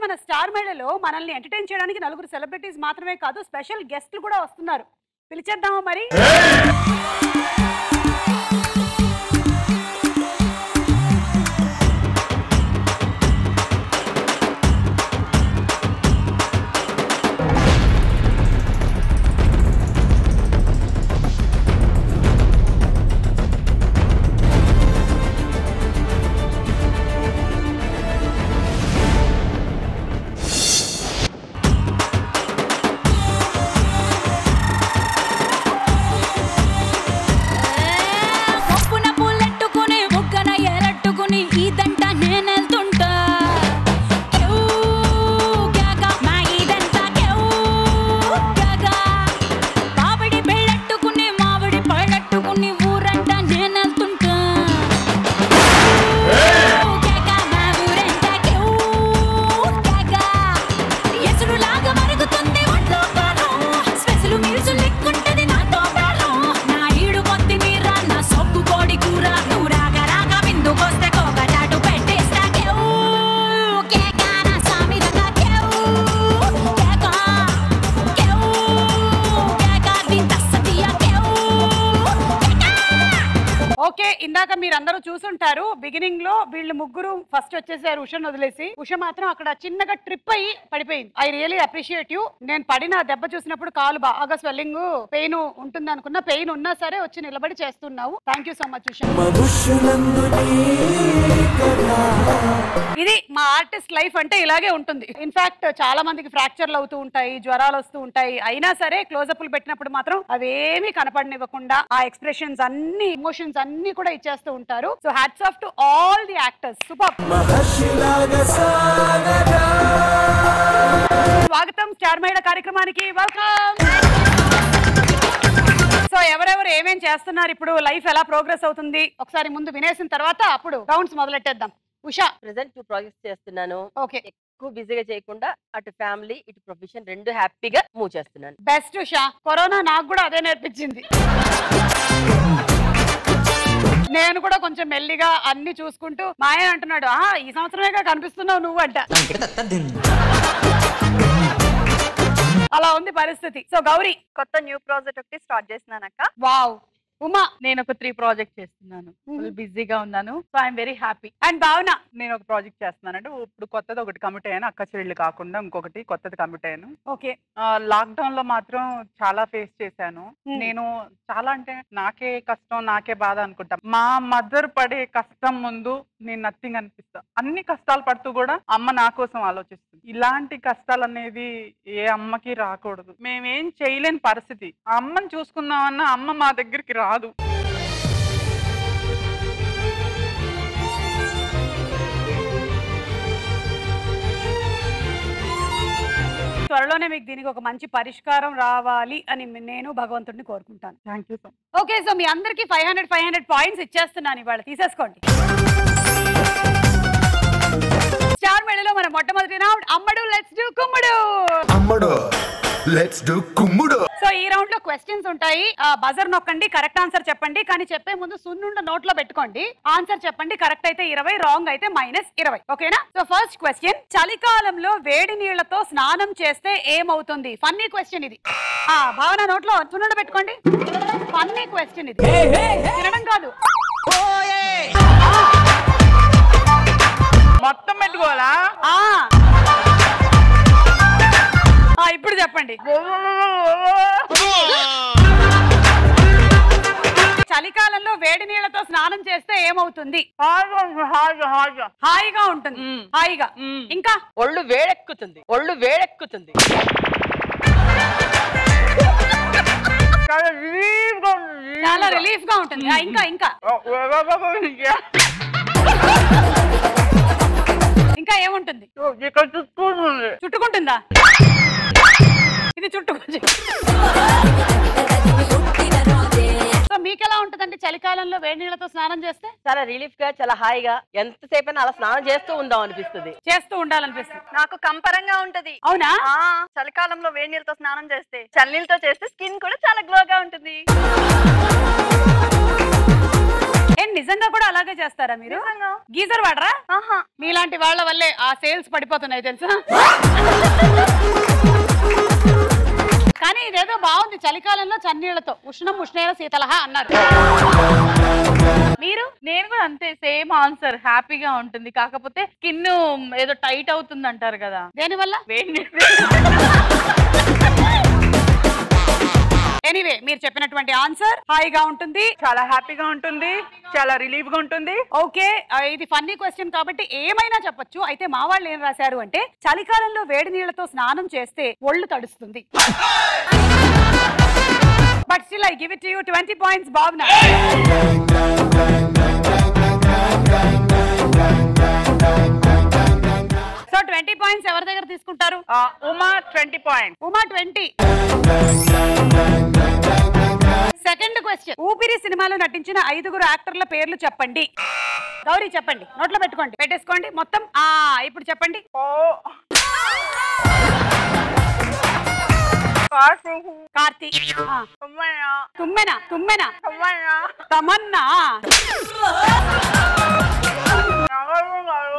మన స్టార్ మేళలో మనల్ని ఎంటర్టైన్ చేయడానికి నలుగురు సెలబ్రిటీస్ మాత్రమే కాదు, స్పెషల్ గెస్ట్లు కూడా వస్తున్నారు. పిలిచేద్దామా మరి? ఇందాక మీరందరూ చూసుంటారు బిగినింగ్ లో వీళ్ళు ముగ్గురు ఫస్ట్ వచ్చేసారు ఉషను వదిలేసి. ఉష మాత్రం అక్కడ చిన్నగా ట్రిప్ అయ్యి పడిపోయింది. I really appreciate you. నేను పడిన దెబ్బ చూసినప్పుడు కాలు బాగా స్వెల్లింగ్ పెయిన్ ఉంటుంది అనుకున్నా, పెయిన్ ఉన్నా సరే వచ్చి నిలబడి చేస్తున్నావు. Thank you so much Usha. ఇది మా ఆర్టిస్ట్ లైఫ్ అంటే ఇలాగే ఉంటుంది. ఇన్ఫాక్ట్ చాలా మందికి ఫ్రాక్చర్లు అవుతూ ఉంటాయి, జ్వరాలు వస్తూ ఉంటాయి, అయినా సరే క్లోజప్లు పెట్టినప్పుడు మాత్రం అవేమీ కనపడనివ్వకుండా ఆ ఎక్స్ప్రెషన్స్ అన్ని ఎమోషన్స్ అన్ని కూడా ఇచ్చేస్తూ ఉంటారు. So hats off to all the actors. Super. స్వాగతం స్టార్ మేళ కార్యక్రమానికి. వెల్కమ్. సో ఎవరెవరు ఏమేం చేస్తున్నారు, ఇప్పుడు లైఫ్ ఎలా ప్రోగ్రెస్ అవుతుంది ఒకసారి ముందు వినేసిన తర్వాత అప్పుడు రౌండ్స్ మొదలెట్టేద్దాం. ఉషా, ప్రెసెంట్ 2 ప్రాజెక్ట్స్ చేస్తున్నాను. ఓకే. ఎక్కువ బిజీగా చేయకుండా అటు ఫ్యామిలీ ఇటు ప్రొఫెషన్ రెండు హ్యాపీగా మూవ్ చేస్తున్నాను. బెస్ట్ ఉషా. కరోనా నాకు కూడా అదే నేర్పించింది. నేను కూడా కొంచెం మెల్లిగా అన్ని చూసుకుంటూ మా ఆయన అంటున్నాడు, ఈ సంవత్సరమేగా కనిపిస్తున్నావు నువ్వు అంట. అలా ఉంది పరిస్థితి. సో గౌరీ, కొత్త న్యూ ప్రాజెక్ట్ ఒకటి స్టార్ట్ చేస్తున్నానక్క. వావ్. ఉమా, నేను ఒక 3 ప్రాజెక్ట్ చేస్తున్నాను. ఫుల్ బిజీగా ఉన్నాను. So I'm very happy. And భావన, నేను ఒక ప్రాజెక్ట్ చేస్తున్నాను. అంటే ఇప్పుడు కొత్తది ఒకటి కమిట్ అయ్యాను, అక్క చెల్లెళ్ళు కాకుండా ఇంకొకటి కొత్తది కమిట్ అయ్యాను. ఓకే. లాక్డౌన్ లో మాత్రం చాలా ఫేస్ చేశాను. నేను చాలా అంటే నాకే కష్టం నాకే బాధ అనుకుంటా. మా మదర్ పడే కష్టం ముందు నేను నథింగ్ అనిపిస్తా. అన్ని కష్టాలు పడుతూ కూడా అమ్మ నా కోసం ఆలోచిస్తుంది. ఇలాంటి కష్టాలు అనేది ఏ అమ్మకి రాకూడదు. మేమేం చేయలేని పరిస్థితి. అమ్మని చూసుకుందామన్నా అమ్మ మా దగ్గరికి రాదు. త్వరలోనే మీకు దీనికి ఒక మంచి పరిష్కారం రావాలి అని నేను భగవంతుడిని కోరుకుంటాను. Thank you. ఓకే. సో మీ అందరికి 500 పాయింట్స్ ఇచ్చేస్తున్నాను ఇవాళ, తీసేసుకోండి. స్టార్ మేళలో మన మొట్టమొదటి రౌండ్ అమ్మడు లెట్స్ డు కుమ్ముడు. అమ్మడు లెట్స్ డు కుమ్ముడు. సో ఈ రౌండ్ లో క్వశ్చన్స్ ఉంటాయి. బజర్ నొక్కండి, కరెక్ట్ ఆన్సర్ చెప్పండి. కానీ చెప్పే ముందు సున్నుండ నోట్లో పెట్టుకోండి. ఆన్సర్ చెప్పండి, కరెక్ట్ అయితే 20, రాంగ్ అయితే -20. ఓకేనా? సో ఫస్ట్ క్వశ్చన్, చలికాలంలో వేడి నీళ్లతో స్నానం చేస్తే ఏమవుతుంది? ఫన్నీ క్వశ్చన్ ఇది. భావన నోట్లో సున్నుండ పెట్టుకోండి. ఫన్నీ క్వశ్చన్ ఇది, తినడం కాదు. మొత్తం పెట్టుకోవాలా? ఇప్పుడు చెప్పండి. చలికాలంలో వేడి నీళ్లతో స్నానం చేస్తే ఏమవుతుంది? హాయిగా ఉంటుంది. హాయిగా. ఇంకా ఒళ్ళు వేడెక్కుతుంది. ఒళ్ళు వేడెక్కుతుంది. చాలా రిలీఫ్ గా ఉంటుంది. ఇంకా ఇంకా ఇంకా ఏముంటుంది? చుట్టుకుంటుందా? ఇది చుట్టుకుంటుంది. సో మీకు ఎలా ఉంటుందండి చలికాలంలో వేడి నీళ్ళతో స్నానం చేస్తే? చాలా రిలీఫ్ గా, చాలా హాయిగా, ఎంతసేపు అయినా అలా స్నానం చేస్తూ ఉందాం అనిపిస్తుంది. చేస్తూ ఉండాలనిపిస్తుంది. నాకు కంపరంగా ఉంటది. అవునా? చలికాలంలో వేడి నీళ్ళతో స్నానం చేస్తే, చల్లనీళ్ళతో చేస్తే స్కిన్ కూడా చాలా గ్లోగా ఉంటుంది. నిజంగా కూడా అలాగే చేస్తారా మీరు? గీజర్ వాడరా? మీలాంటి వాళ్ళ వల్లే ఆ సేల్స్ పడిపోతున్నాయి తెలుసా. కానీ ఇదేదో బాగుంది, చలికాలంలో చన్నీళ్లతో ఉష్ణం ఉష్ణేర శీతలహ అన్నారు. మీరు? నేను కూడా అంతే, సేమ్ ఆన్సర్. హ్యాపీగా ఉంటుంది, కాకపోతే స్కిన్ ఏదో టైట్ అవుతుంది అంటారు కదా, దేనివల్ల? ఎనీవే మీరు చెప్పినటువంటి ఆన్సర్ హాయిగా ఉంటుంది, చాలా హ్యాపీగా ఉంటుంది, చాలా రిలీఫ్ గా ఉంటుంది. ఓకే, ఇది ఫన్నీ క్వశ్చన్ కాబట్టి ఏమైనా చెప్పొచ్చు. అయితే మా వాళ్ళు ఏం రాశారు అంటే చలికాలంలో వేడి నీళ్లతో స్నానం చేస్తే ఒళ్ళు తడుస్తుంది. But still I give it to you 20 points Bhavana. So 20 points ఎవరి దగ్గర తీసుకుంటారు? Uma 20 points. Uma 20. Second question, Oopiri సినిమాలో నటించిన 5గురు యాక్టర్ల పేర్లు చెప్పండి. గౌరీ చెప్పండి, నోట్లో పెట్టుకోండి, పెట్టేసుకోండి మొత్తం. ఇప్పుడు చెప్పండి. కార్తీక్, తుమ్మెన, తుమ్మెన, తమన్నా,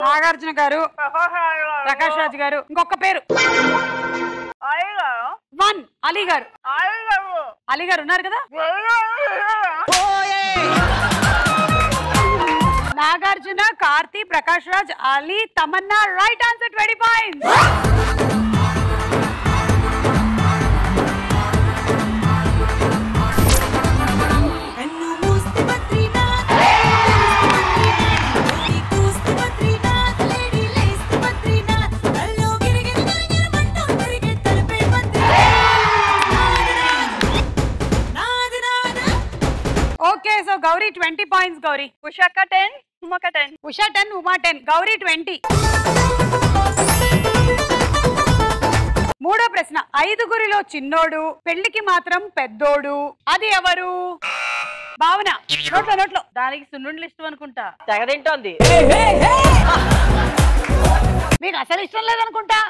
నాగార్జున గారు, ప్రకాష్ రాజ్ గారు, ఇంకొక పేరు 1 అలీ గారు. అలీ గారు ఉన్నారు కదా. Nagarjuna, Karthi, Prakash Raj, Ali, Tamannaah. Right answer, 20 points. Okay, so Gauri 20 points. Gauri. ఉషాక 10, ఉమాక 10. ఉషా 10, ఉమా 10, గౌరీ 20. మూడో ప్రశ్న, 5గురిలో చిన్నోడు పెళ్లికి మాత్రం పెద్దోడు, అది ఎవరు? భావన, నోట్లో నోట్లో. దానికి సున్నుండలు ఇష్టం అనుకుంటా. తెగదింటోంది. మీకు అసలు ఇష్టం లేదనుకుంటా.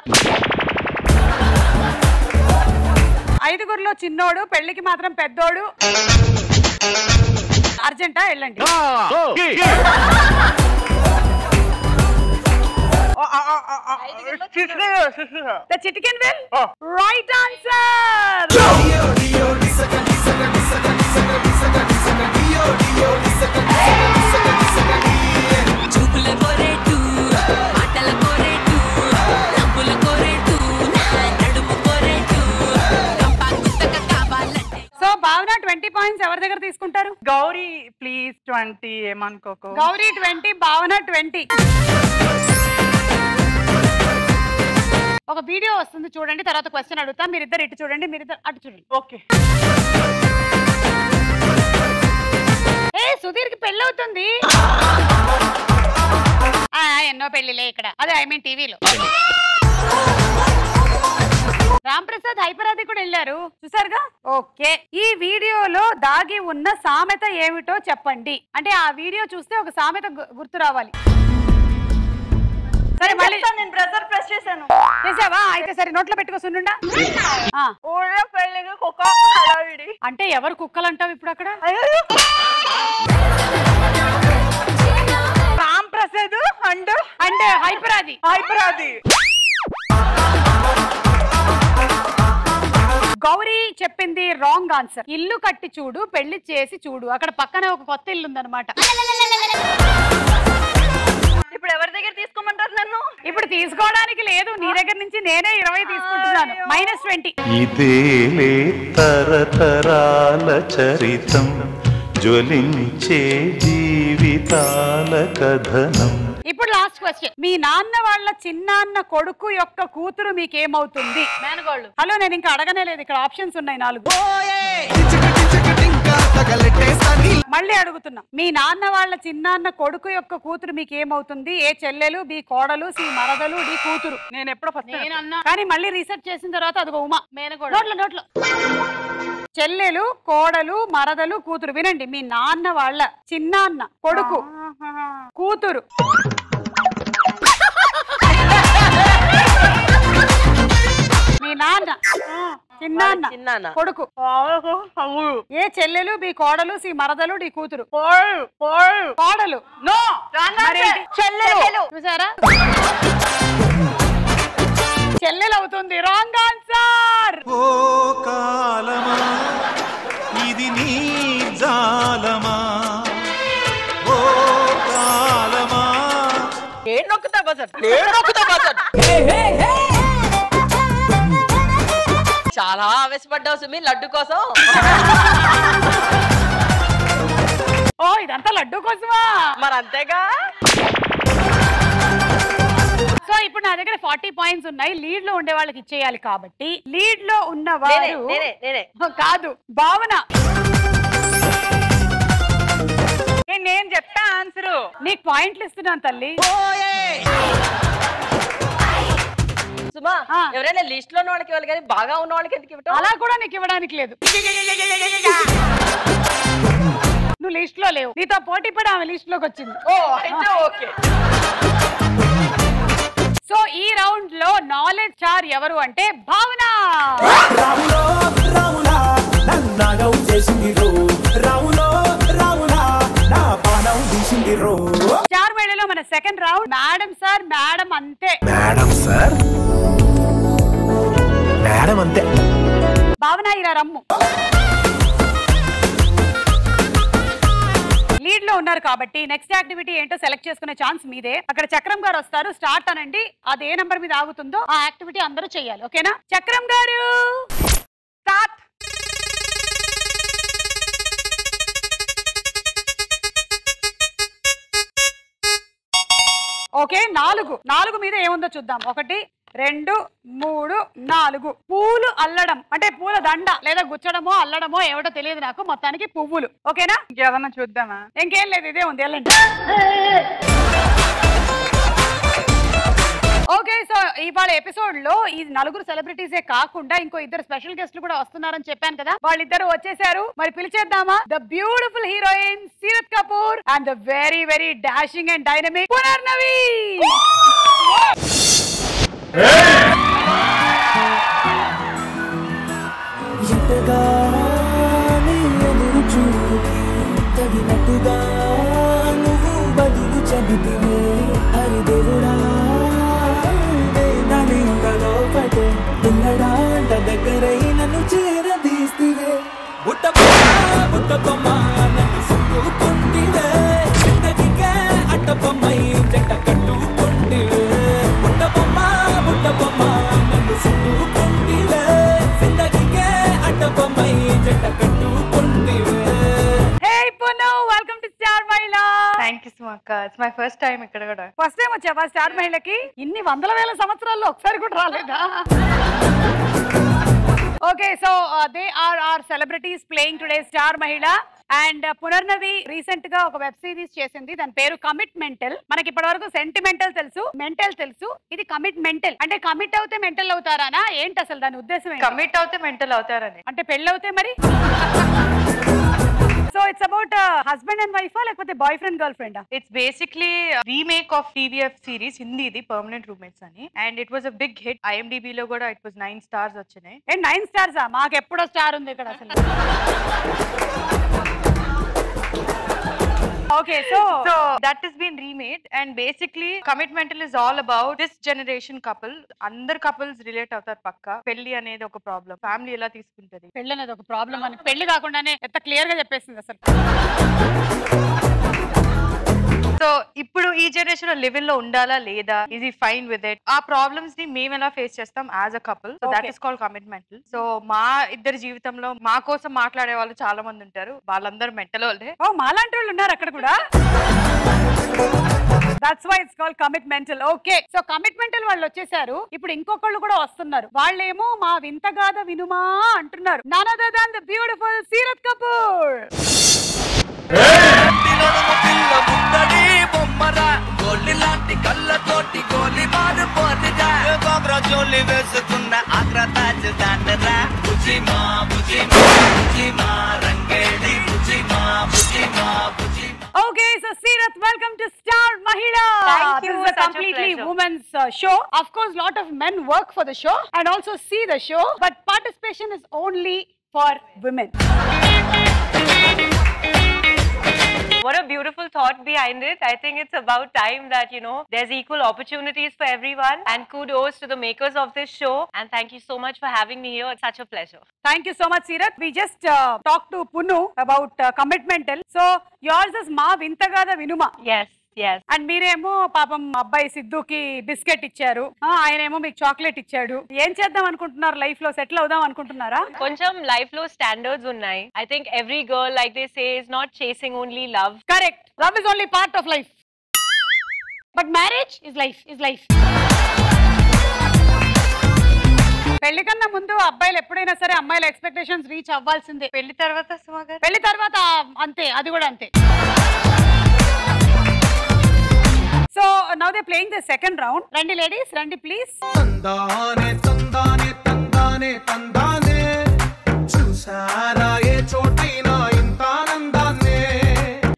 5గురిలో చిన్నోడు పెళ్లికి మాత్రం పెద్దోడు. అర్జెంటా వెళ్ళండి. The chicken will? Right answer. So భావన 20 పాయింట్స్ ఎవరి దగ్గర తీసుకుంటారు? గౌరీ ప్లీజ్ 20 ఏమనుకోకు. గౌరీ 20, భావన 20. ఒక వీడియో వస్తుంది చూడండి, తర్వాత క్వశ్చన్ అడుగుతా. మీరిద్దరు ఇటు చూడండి, మీరిద్దరు అటు చూడండి. ఓకే. సుధీర్కి పెళ్ళి అవుతుంది. ఎన్నో పెళ్లిలే ఇక్కడ, అదే ఐ మీన్ టీవీలో. రామ్ ప్రసాద్, హైపరాది కూడా వెళ్ళారు, చూసారుగా. ఓకే, ఈ వీడియోలో దాగి ఉన్న సామెత ఏమిటో చెప్పండి. అంటే ఆ వీడియో చూస్తే ఒక సామెత గుర్తు రావాలి. సరే మళ్ళీ నేను బ్రదర్ ప్రెస్ చేశాను. చేసావా? అయితే సరే నోట్లో పెట్టుకో సున్నుండా. ఊళ్ళో పెళ్ళికి కుక్క హడావిడి. అంటే ఎవరు కుక్కలు అంటావు ఇప్పుడు అక్కడ? రామ్ ప్రసాద్ అంటే హైపరాది. గౌరీ చెప్పింది రాంగ్ ఆన్సర్. ఇల్లు కట్టి చూడు, పెళ్లి చేసి చూడు. అక్కడ పక్కన ఒక కొత్త ఇల్లు ఉందన్నమాట. ఇప్పుడు ఎవరి దగ్గర తీసుకోమంటారు నన్ను? ఇప్పుడు తీసుకోవడానికి లేదు, నీ దగ్గర నుంచి నేనే 20 తీసుకుంటున్నాను. -20. ఇదేలే తరతరాల చరితం, జ్వలించే జీవితాల కథనం. ఇప్పుడు లాస్ట్ క్వశ్చన్, మీ నాన్న వాళ్ళ చిన్నాన్న కొడుకు యొక్క కూతురు మీకేమవుతుంది? మేనగోళ్ళు. హలో, నేను ఇంకా అడగనే లేదు, ఇక్కడ ఆప్షన్స్ ఉన్నాయి 4. మళ్ళీ అడుగుతున్నా, మీ నాన్న వాళ్ళ చిన్నాన్న కొడుకు యొక్క కూతురు మీకు ఏమవుతుంది? ఏ చెల్లెలు, బి కోడలు, సి మరదలు, డి కూతురు. నేను ఎప్పుడో ఫస్ట్ నేనన్నా. కానీ మళ్ళీ రీసెర్చ్ చేసిన తర్వాత అదిగో ఉమా. మేనగోళ్ళు. నోట్లో నోట్లో. చెల్లెలు, కోడలు, మరదలు, కూతురు. వినండి, మీ నాన్న వాళ్ళ చిన్నాన్న కొడుకు కూతురు. మీ నాన్న చిన్నాన్న చిన్నాన్న కొడుకు. తమ్ముడు. ఏ చెల్లెలు బి కోడలు సి మరదలు డి కూతురు. కోడలు. కోడలు. కోడలు. నో మరేంటి? చెల్లెలు. చూసారా చెల్లెలు అవుతుంది. Wrong answer. ఓ కాలమా ఇది నీ జాలమా ఓ కాలమా నేను నొక్కుతా బజర్, నేను నొక్కుతా బజర్. చాలా ఆవేశపడ్డావు సుమి లడ్డు కోసం. ఓ ఇదంతా లడ్డు కోసమా? మరి అంతేగా. సో ఇప్పుడు నా దగ్గర 40 పాయింట్స్ ఉన్నాయి. లీడ్ లో ఉండే వాళ్ళకి ఇచ్చేయాలి కాబట్టి లీడ్ లో ఉన్న వారు నేనే కాదు భావన. నేను చెప్తా ఆన్సర్. నీకు పాయింట్లు ఇస్తున్నాను తల్లి. సుమా ఎవరైనా లిస్ట్ లో ఉన్న వాళ్ళకి ఇవ్వాలి కానీ బాగా ఉన్న వాళ్ళకి ఎందుకు ఇవ్వటం? అలా కూడా నీకు ఇవ్వడానికి లేదు. నువ్వు లిస్ట్ లో లేవు. నీతో పోటీ పడి ఆమె లిస్ట్ లోకి వచ్చింది. ఓ అయితే ఓకే. సో ఈ రౌండ్ లో నాలెడ్జ్ స్టార్ ఎవరు అంటే భావన. స్టార్ మేడలో మన second round madam sir madam అంతే. మేడం సార్ మేడం అంతే. భావన ఇలా రమ్ము. లీడ్ లో ఉన్నారు కాబట్టి నెక్స్ట్ యాక్టివిటీ ఏంటో సెలెక్ట్ చేసుకునే ఛాన్స్ మీదే. అక్కడ చక్రం గారు వస్తారు. స్టార్ట్ అనండి. అది ఏ నంబర్ మీద ఆగుతుందో ఆ యాక్టివిటీ అందరూ చెయ్యాలి. ఓకేనా? చక్రం గారు స్టార్ట్. ఓకే 4 మీద ఏముందో చూద్దాం. 1 2 3 4 పూలు అల్లడం అంటే పూల దండ లేదా గుచ్చడమో అల్లడమో ఏమిటో తెలియదు నాకు. మొత్తానికి పువ్వులు. ఓకేనా? ఇంకేదన్నా చూద్దామా? ఇంకేం లేదు, ఇదే ఉంది. వెళ్ళండి. ఓకే సో ఇవాళ ఎపిసోడ్ లో ఈ 4 సెలబ్రిటీసే కాకుండా ఇంకో 2 స్పెషల్ గెస్ట్లు కూడా వస్తున్నారని చెప్పాను కదా. వాళ్ళిద్దరు వచ్చేసారు. మరి పిలిచేద్దామా? The beautiful heroine Seerat Kapoor and the very very dashing and dynamic Punarnavi. తగినట్టుగా నువ్వు బదులు చెబితివే హరిదేవుడా లోపటే పిల్లడాంట దగ్గరై నన్ను చేరదీస్తివే బుట్ట బొమ్మ నన్ను సుట్టుకుంటివే జిందగీకే అట్ట బొమ్మై జంట కట్టుకుంటివే బుట్ట బొమ్మ నన్ను సుట్టుకుంటివే జిందగీకే అట్ట బొమ్మై జంట కట్టుకుంటివే. Hey Punu, welcome to Star Mahila. Thank you సుమక్క. ఇట్స్ మై ఫస్ట్ టైం ఇక్కడ కూడా. ఫస్ట్ టైం వచ్చావా స్టార్ మహిళకి? ఇన్ని 100,000 సంవత్సరాల్లో ఒకసారి కూడా రాలేదా? Okay so they are are celebrities playing today Star Mahila. And Punarnavi recent గా ఒక వెబ్ సిరీస్ చేసింది. దాని పేరు కమిట్మెంటల్. మనకి ఇప్పటి వరకు సెంటిమెంటల్ తెలుసు, మెంటల్ తెలుసు. ఇది కమిట్మెంటల్. అంటే కమిట్ అవుతే మెంటల్ అవుతారానా ఏంటి అసలు దాని ఉద్దేశం? కమిట్ అవుతే మెంటల్ అవుతారని. అంటే పెళ్ళి అవుతే మరి? So it's about husband and wife లేకపోతే boyfriend girlfriend? It's basically remake of TVF series హిందీది పర్మనెంట్ రూమ్మేట్స్ అని. And it was a big hit. IMDb లో కూడా ఇట్ వాస్ 9 స్టార్స్ వచ్చినాయి. 9 స్టార్సా? మాకు ఎప్పుడో స్టార్ ఉంది ఇక్కడ అసలు. Okay, so that has been remade and basically Commitmental is all about this generation couple. Andar couples relate అవుతారు పక్కా. పెళ్లి అనేది ఒక ప్రాబ్లం, ఫ్యామిలీ ఎలా తీసుకుంటది, పెళ్లి అనేది ఒక ప్రాబ్లం అని పెళ్లి కాకుండానే ఎంత క్లియర్ గా చెప్పేసింది అసలు. సో ఇప్పుడు ఈ జనరేషన్ లో లివ్ ఇన్ లో ఉండాలా లేదా, ఈజ్ ఈ ఫైన్ విత్ ఇట్, ఆ ప్రాబ్లమ్స్ ని మేము ఎలా ఫేస్ చేస్తాం as a couple. So that is called commitmental. So మా ఇద్దరి జీవితంలో మా కోసం మాట్లాడే వాళ్ళు చాలా మంది ఉంటారు. వాళ్ళందరూ మెంటల్ వాళ్ళే. ఓ మాలాంటి వాళ్ళు ఉన్నారు అక్కడ కూడా. That's why it's called commitmental. Okay. So commitmental వాళ్ళు వచ్చేసారు. ఇప్పుడు ఇంకొకళ్ళు కూడా వస్తున్నారు. వాళ్ళేమో మా వింతగాథ వినుమా అంటున్నారు. None other than the beautiful Seerat Kapoor. Okay, so Seerath, welcome to Star Mahila. Thank you, This is a such a completely pleasure. women's show. Of course, lot of men work for the show and also see the show, but participation is only for women. What a beautiful thought behind it. I think it's about time that, you know, there's equal opportunities for everyone. And kudos to the makers of this show. And thank you so much for having me here. It's such a pleasure. Thank you so much, Seerath. We just talked to Punnu about commitmental. So yours is Ma Vintagada Vinuma. Yes. Yes. And మీరేమో పాపం అబ్బాయి సిద్ధుకి biscuit ఇచ్చారు, ఆయనేమో మీకు chocolate ఇచ్చాడు. ఏం చేద్దాం అనుకుంటున్నారు? లైఫ్ లో సెటిల్ అవుదాం అనుకుంటున్నారా? కొంచెం లైఫ్ లో స్టాండర్డ్స్ ఉన్నాయి. I think every girl, like they say, is not chasing only love. Correct. Love is only part of life, but marriage is life. పెళ్లి కన్నా ముందు అబ్బాయిలు ఎప్పుడైనా సరే అమ్మాయిల ఎక్స్పెక్టేషన్స్ రీచ్ అవ్వాల్సిందే. పెళ్లి తర్వాత సుమా గారు, పెళ్లి తర్వాత అంతే, అది కూడా అంతే. So now they're playing the second round. Randi ladies, Randi please. తందానే తందానే తందానే తందానే చూసారా ఏ చోటైనా ఇంత ఆనందాన్నే.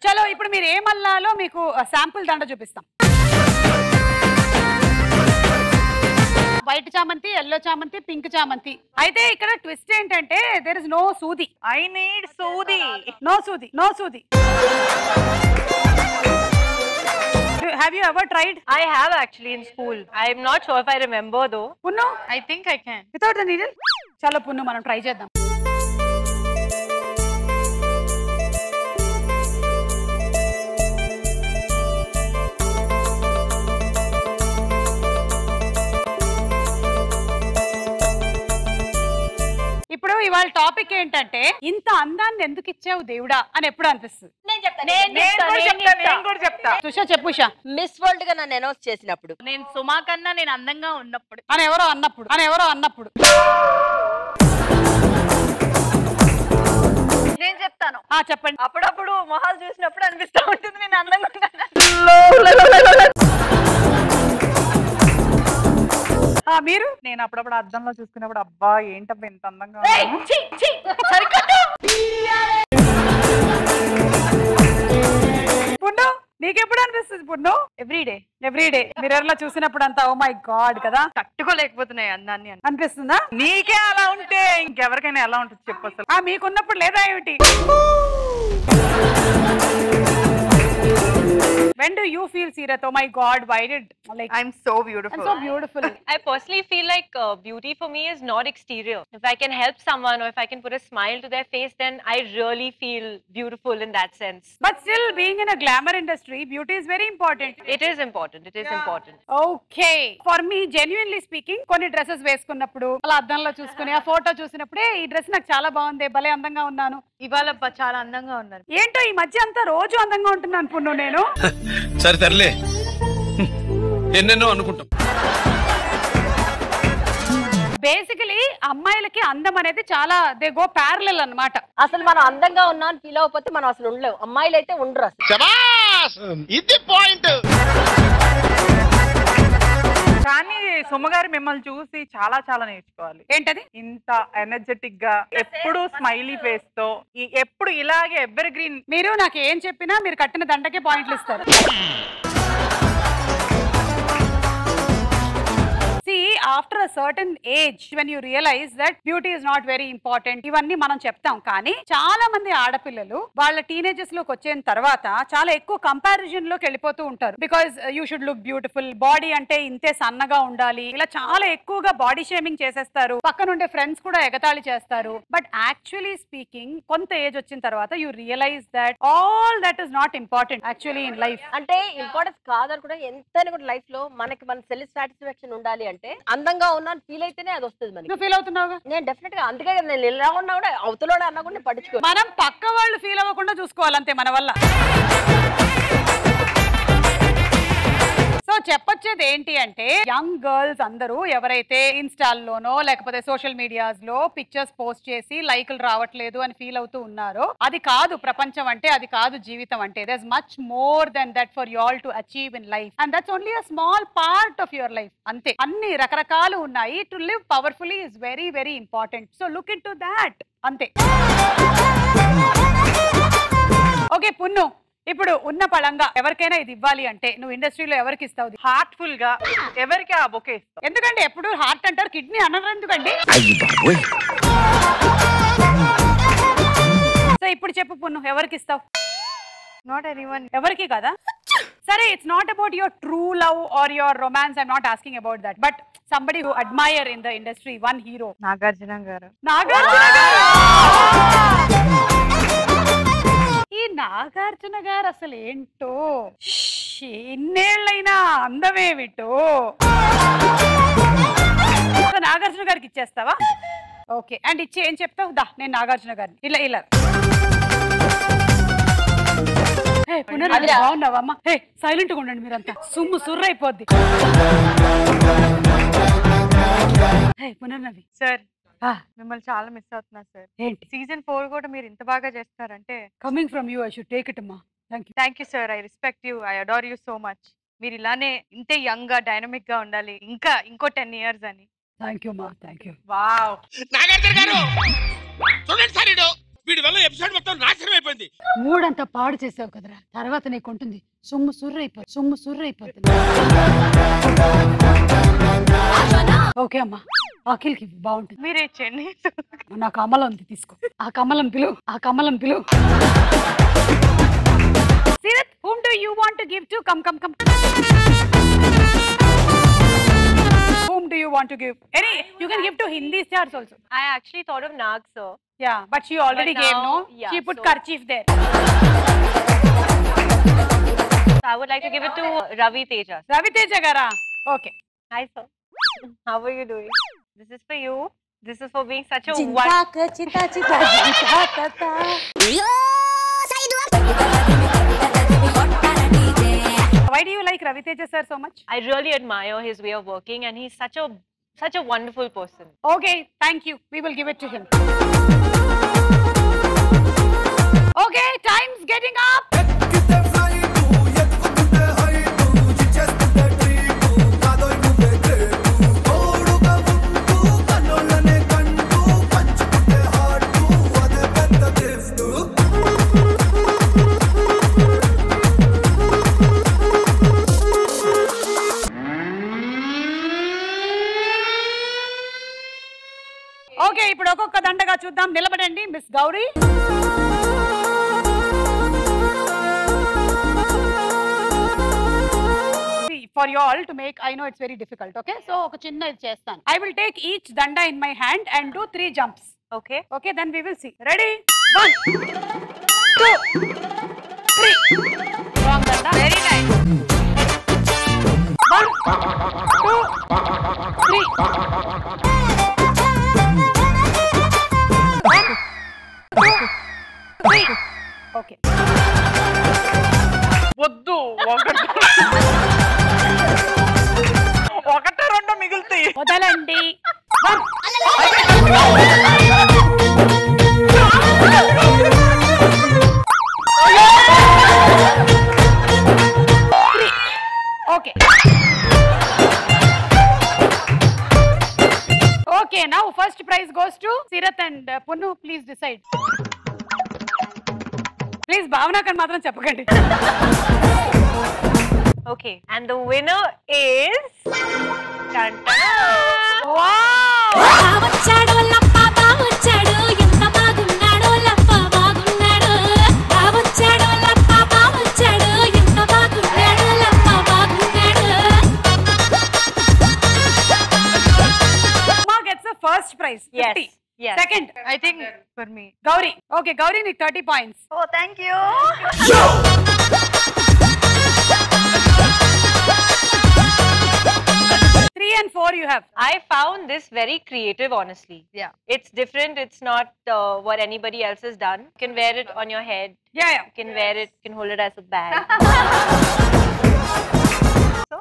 చలో ఇప్పుడు మీరు ఏమల్లాలో మీకు శాంపుల్ దండ చూపిస్తాం. వైట్ చామంతి, ఎల్లో చామంతి, పింక్ చామంతి. అయితే ఇక్కడ ట్విస్ట్ ఏంటంటే there is no సూది. ఐ నీడ్ సూది. No సూది. Have you ever tried? I have actually in school. I'm not sure if I remember though. Punnu, I think I can. without the needle? చలో పున్ను మనం try చేద్దాం. ఇప్పుడు ఇవాళ topic ఏంటంటే ఇంత అందాన్ని ఎందుకు ఇచ్చావు దేవుడా అని ఎప్పుడు అనిపిస్తుంది. నేను కూడా చెప్తా. సుషా చెప్పు ఉషా. మిస్ వరల్డ్ గా నన్ను అనౌన్స్ చేసినప్పుడు, నేను సుమా కన్నా నేను అందంగా ఉన్నప్పుడు అని ఎవరో అన్నప్పుడు నేను చెప్తాను. చెప్పండి. అప్పుడప్పుడు మొహాలు చూసినప్పుడు అనిపిస్తూ ఉంటుంది నేను అందంగా ఉన్నాను. మీరు? నేను అప్పుడప్పుడు అద్దంలో చూసుకున్నప్పుడు అబ్బా ఏంటబ్బా ఇంత అందంగా ఉన్నాను. పున్ను నీకెప్పుడు అనిపిస్తుంది? పున్ను ఎవ్రీడే మిర్రర్ లో చూసినప్పుడు అంతా ఓ మై గాడ్ కదా, తట్టుకోలేకపోతున్నాయి అందాన్ని అనిపిస్తుందా? నీకే అలా ఉంటే ఇంకెవరికైనా ఎలా ఉంటుంది చెప్పు అసలు. మీకున్నప్పుడు లేదా ఏమిటి? When do you feel, Seerath? Oh my God, why did I'm so beautiful. I'm so beautiful. I personally feel like beauty for me is not exterior. If I can help someone or if I can put a smile to their face, then I really feel beautiful in that sense. But still, being in a glamour industry, beauty is very important. It is important. It is important. Okay. For me, genuinely speaking, కొన్ని dresses వేసుకున్నప్పుడు అలా అద్దంలో చూసుకుని ఆ photo చూసినప్పుడే ఈ dress నాకు చాలా బాగుంది, భలే అందంగా ఉన్నాను. ఇవాళ చాలా అందంగా ఉన్నారు. ఏంటో ఈ మధ్య అంతా రోజు అందంగా ఉంటున్నాను పున్ను నేను. సరే తరలే, ఎన్నెన్నో అనుకుంటాం. బేసికలీ అమ్మాయిలకి అందం అనేది చాలా దే గో ప్యారలల్ అన్నమాట. అసలు మనం అందంగా ఉన్నా అని ఫీల్ అవ్వకపోతే మనం అసలు ఉండలేవు. అమ్మాయిలు అయితే ఉండరు అసలు. ఇది పాయింట్. కానీ సుమగారు మిమ్మల్ని చూసి చాలా చాలా నేర్చుకోవాలి. ఏంటది? ఇంత ఎనర్జెటిక్ గా, ఎప్పుడు స్మైలీ ఫేస్ తో, ఎప్పుడు ఇలాగే ఎవర్ గ్రీన్. మీరు నాకు ఏం చెప్పినా మీరు కట్టిన దండకే పాయింట్లు ఇస్తారు. See, after a certain age, when you realize that beauty is not very important, ఇవన్నీ మనం చెప్తాం. కానీ చాలా మంది ఆడపిల్లలు వాళ్ళ టీనేజెస్ లోకి వచ్చిన తర్వాత చాలా ఎక్కువ కంపారిజన్ లోకి వెళ్ళిపోతూ ఉంటారు. Because you should look beautiful, body అంటే ఇంతే సన్నగా ఉండాలి, ఇలా చాలా ఎక్కువగా బాడీ షేమింగ్ చేసేస్తారు. పక్కనుండే ఫ్రెండ్స్ కూడా ఎగతాళి చేస్తారు. బట్ యాక్చువల్లీ స్పీకింగ్, కొంత ఏజ్ వచ్చిన తర్వాత you realize that all that is not important actually in life. అంటే ఇంపార్టెన్స్ కాదని కూడా ఎంతైనా కూడా లైఫ్ లో మనకి మన సెల్ఫ్ సాటిస్ఫాక్షన్ ఉండాలి. అంటే అందంగా ఉన్నాను ఫీల్ అయితేనే అది వస్తుంది మనకి. నువ్వు ఫీల్ అవుతున్నావుగా? నేను డెఫినెట్ గా, అందుకే నేను ఇలా ఉన్నా కూడా అవతలోడు అన్నా కూడా పట్టించుకో. మనం పక్క వాళ్ళు ఫీల్ అవ్వకుండా చూసుకోవాలంతే మన వల్ల. సో చెప్పొచ్చేది ఏంటి అంటే, యంగ్ గర్ల్స్ అందరూ ఎవరైతే ఇన్స్టాల్లోనో లేకపోతే సోషల్ మీడియాస్ లో పిక్చర్స్ పోస్ట్ చేసి లైకులు రావట్లేదు అని ఫీల్ అవుతూ ఉన్నారో, అది కాదు ప్రపంచం అంటే, అది కాదు జీవితం అంటే. there's much more than that for you all to achieve in life, and that's only a small part of your life. అంతే, అన్ని రకరకాలు ఉన్నాయి. to live powerfully is very very important, so look into that. అంతే. Okay పున్ను, ఇప్పుడు ఉన్న పళంగా ఎవరికైనా ఇది ఇవ్వాలి అంటే నువ్వు ఇండస్ట్రీలో ఎవరికి ఇస్తావు? హార్ట్ఫుల్ గా ఎవరికి ఆ బొకే ఇస్తావు? ఎందుకంటే ఎప్పుడు హార్ట్ అంటారు, కిడ్నీ అనరు ఎందుకండి? సో ఇప్పుడు చెప్పు పున్ను, ఎవరికి ఇస్తావు? Not anyone. ఎవరికి కదా? సరే, it's not about your true love or your romance. I'm not asking about that, but somebody who admire in the industry, one hero. Nagarjuna గారు. నాగార్జున గారు. ఈ నాగార్జున గారు అసలు ఏంటో, ఎన్నేళ్ళైనా అందమేమిటో. నాగార్జున గారికి ఇచ్చేస్తావా? ఓకే, అండ్ ఇచ్చి ఏం చెప్తావు? దా, నేను నాగార్జున గారిని ఇలా ఇలా. బాగున్నావా అమ్మా? హే, సైలెంట్ గా ఉండండి మీరంతా, సుమ్ము సుర్ర అయిపోద్ది. పునర్నవి సార్, మిమ్మల్ని చాలా మిస్ అవుతున్నా సార్. ఏంటి సీజన్ 4 కూడా మీరు ఇంత బాగా చేస్తారంటే coming from you I should take it అమ్మా. Thank you sir. I respect you, I adore you so much. మీరు ఇలానే ఇంతే యంగ్ గా డైనమిక్ గా ఉండాలి ఇంకా ఇంకో 10 years అని. థ్యాంక్ యూ మా, థ్యాంక్ యూ. వావ్, నాగార్జున గారు చూడండి సార్, వీడి వల్ల ఎపిసోడ్ మొత్తం నాశనం అయిపోయింది. మూడంతా పాడు చేసావు కదరా, తర్వాత నీకు ఉంటుంది సుమ్ము సుర్ర అయిపోతుంది, సుమ్ము సుర్ర అయిపోతుంది. ఓకే అమ్మా, అఖిల్కి బాగుంటుంది. మీరే ఇచ్చేయండి. నా కమలం ఉంది, తీసుకో. ఆ కమలం పిలు, ఆ కమలం పిలు. Sirath, whom do you want to give to? Come, come, come. Whom do you want to give? Any, you can give to Hindi stars also. I actually thought of Nag, sir. Yeah, but she already gave, no? Yeah, She put so kerchief there. So I would like to give it to Ravi Teja. Ravi Teja gara. Okay. Hi, sir. How are you doing? This is for you. This is for being such a Why do you like Ravi Teja sir so much? I really admire his way of working, and he's such a wonderful person. Okay, thank you. We will give it to him. Okay, time's getting up. Okay, ఇప్పుడు ఒక్కొక్క దండగా చూద్దాం. నిలబడండి. Miss Gauri, for you all to make, I know it's very difficult, okay? So oka chinna idi chestanu. I will take each danda in my hand and do 3 jumps. Okay? Okay, then we will see. Ready? 1 2 3. Wrong danda. Very nice. 1 2 3. 1 2 3. Okay. వద్దు, ఒకటో రెండో మిగులుతాయి. వదలండి. 1 Okay. Okay, now first prize goes to Sirath and Punnu. Please decide. Please, Bhavana kan matram cheppakandi. Okay, and the winner is... Wow! Gets the first prize, 50. Yes. Yes. Second, I think for me. Gauri. Okay, Gauri needs 30 points. Oh, thank you. 3 and 4 you have. I found this very creative, honestly. Yeah. It's different. It's not what anybody else has done. You can wear it on your head. Yeah, yeah. You can wear it. You can hold it as a bag. So,